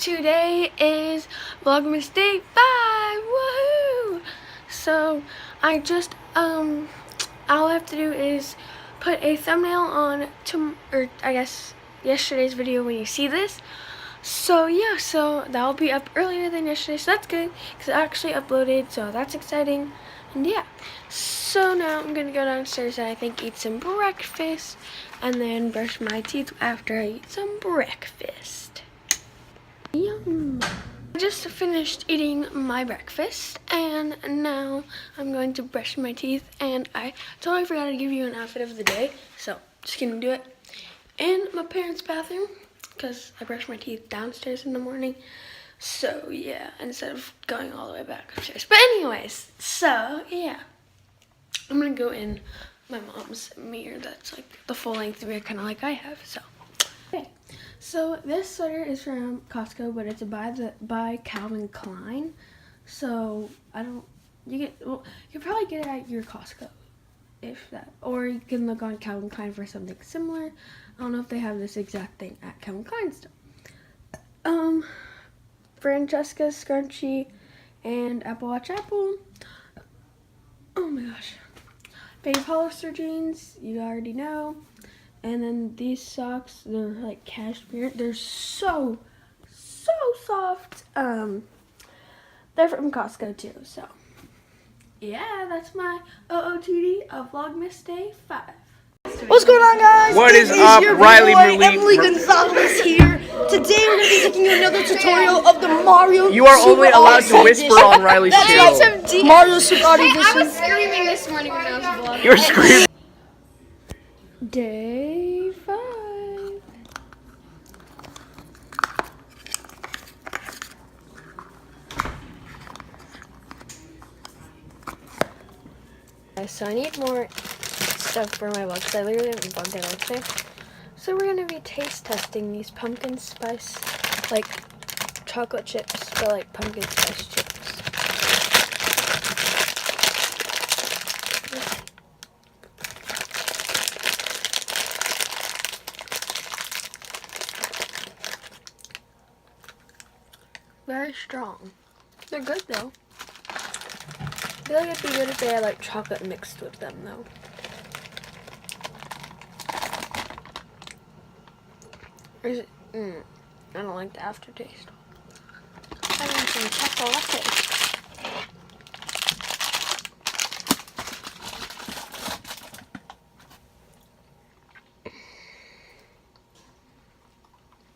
today is vlogmas day 5. Woohoo! So I just all I have to do is put a thumbnail on yesterday's video when you see this. So yeah, so that'll be up earlier than yesterday, so that's good because it actually uploaded, so that's exciting. And yeah, so now I'm gonna go downstairs and I think eat some breakfast and then brush my teeth after I eat some breakfast. Yum. I just finished eating my breakfast and now I'm going to brush my teeth, and I totally forgot to give you an outfit of the day, so just gonna do it in my parents' bathroom because I brush my teeth downstairs in the morning. So yeah, instead of going all the way back upstairs. But anyways, so yeah, I'm gonna go in my mom's mirror that's like the full length mirror, kind of like I have. So okay, so this sweater is from Costco, but it's by Calvin Klein. So you can probably get it at your Costco, if that, or you can look on Calvin Klein for something similar. I don't know if they have this exact thing at Calvin Klein still. Francesca's scrunchie and Apple Watch Apple. Oh my gosh. Baby Hollister jeans, you already know. And then these socks, they're like cashmere. They're so soft. They're from Costco too, so yeah, that's my OOTD of Vlogmas Day 5. What's going on, guys? What is up, Riley Emily Gonzalez here. Today we're going to be taking you another tutorial of the Mario. You are only allowed to whisper on Riley's channel. Mario Super Edition. I was screaming this morning when I was vlogging. You were screaming. Day 5. So I need more stuff for my vlog because I literally haven't vlogged at all today. So we're going to be taste testing these pumpkin spice, like chocolate chips, but like pumpkin spice chips. Very strong. They're good though. I feel like it'd be good if they had like chocolate mixed with them though. Or is it? I don't like the aftertaste. I want some chocolate.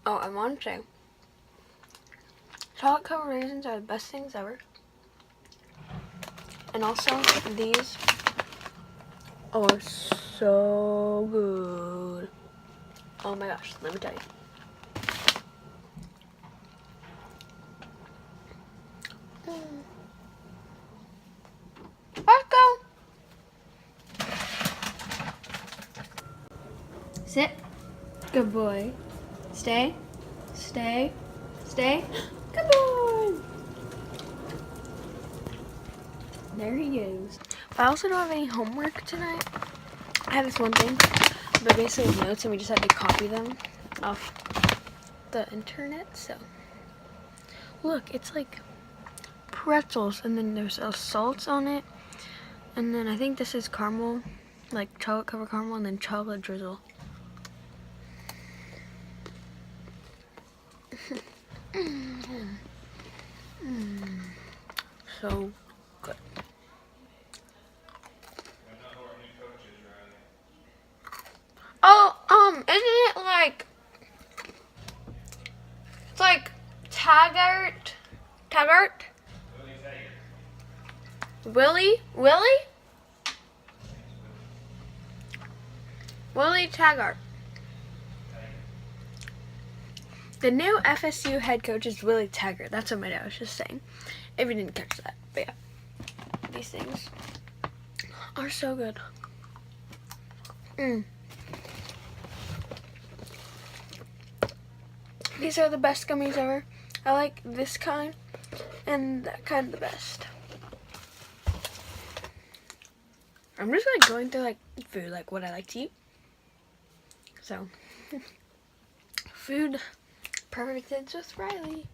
Oh, I want to say, chocolate covered raisins are the best things ever. And also, these are so good. Oh my gosh, let me tell you. Let's go. Sit. Good boy. Stay. Stay. Stay. Good boy. There he goes. I also don't have any homework tonight. I have this one thing, but basically notes, and we just have to copy them off the internet. So look, it's like pretzels, and then there's salts on it, and then I think this is caramel, like chocolate covered caramel, and then chocolate drizzle. So good. Oh, isn't it like, it's like Taggart? Willie Taggart. The new FSU head coach is Willie Taggart. That's what my dad was just saying. If you didn't catch that. But yeah. These things are so good. These are the best gummies ever. I like this kind and that kind the best. I'm just like going through like food, like what I like to eat. So food perfect it's with Riley.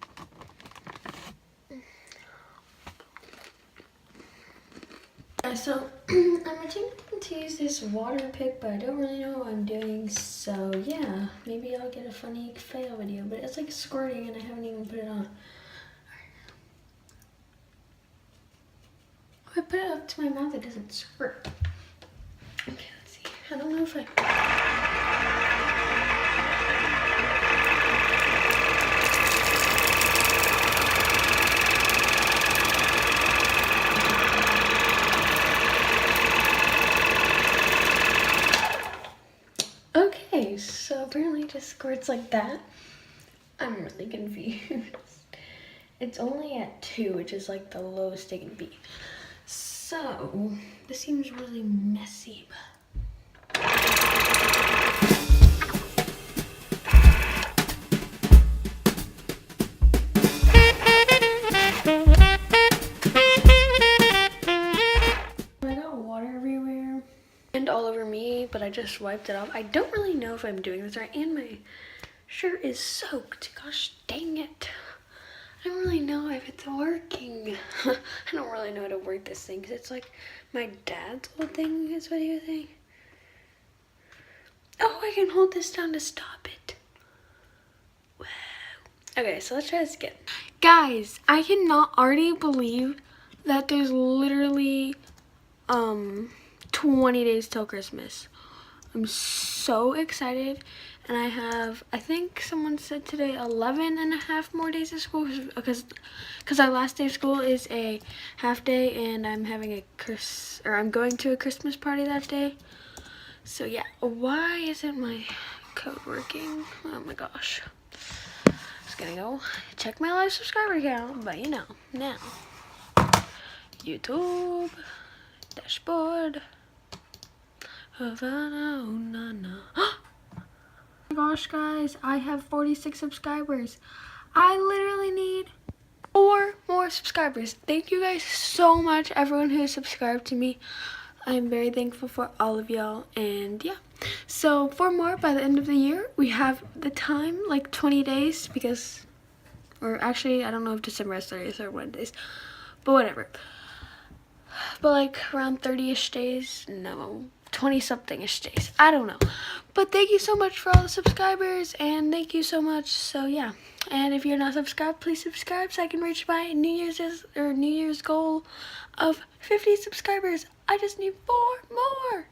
So I'm attempting to use this water pick, but I don't really know what I'm doing. So yeah, maybe I'll get a funny fail video. But it's like squirting, and I haven't even put it on. If I put it up to my mouth, it doesn't squirt. Okay, let's see. I don't know if I. Okay, so apparently it just squirts like that. I'm really confused. It's only at 2, which is like the lowest it can be. So, this seems really messy. I got water everywhere and all over me, but I just wiped it off. I don't really know if I'm doing this right, and my shirt is soaked. Gosh dang it. I don't really know if it's working. I don't really know how to work this thing, because it's like my dad's old thing is what he was saying. Oh, I can hold this down to stop it. Wow. Okay, so let's try this again. Guys, I cannot already believe that there's literally 20 days till Christmas. I'm so excited, and I have, I think someone said today, 11 and a half more days of school, because our last day of school is a half day, and I'm having I'm going to a Christmas party that day. So yeah, why isn't my code working? Oh my gosh. Just gonna go check my live subscriber count, but you know, now. YouTube, dashboard. Oh my gosh, guys, I have 46 subscribers. I literally need 4 more subscribers. Thank you guys so much, everyone who has subscribed to me. I'm very thankful for all of y'all, and yeah. So 4 more by the end of the year. We have the time, like 20 days, because, or actually, I don't know if December is 30th or Wednesdays, but whatever. But like around 30-ish days, no, 20-something-ish days, I don't know. But thank you so much for all the subscribers, and thank you so much. So yeah, and if you're not subscribed, please subscribe so I can reach my New Year's goal of 50 subscribers. I just need 4 more.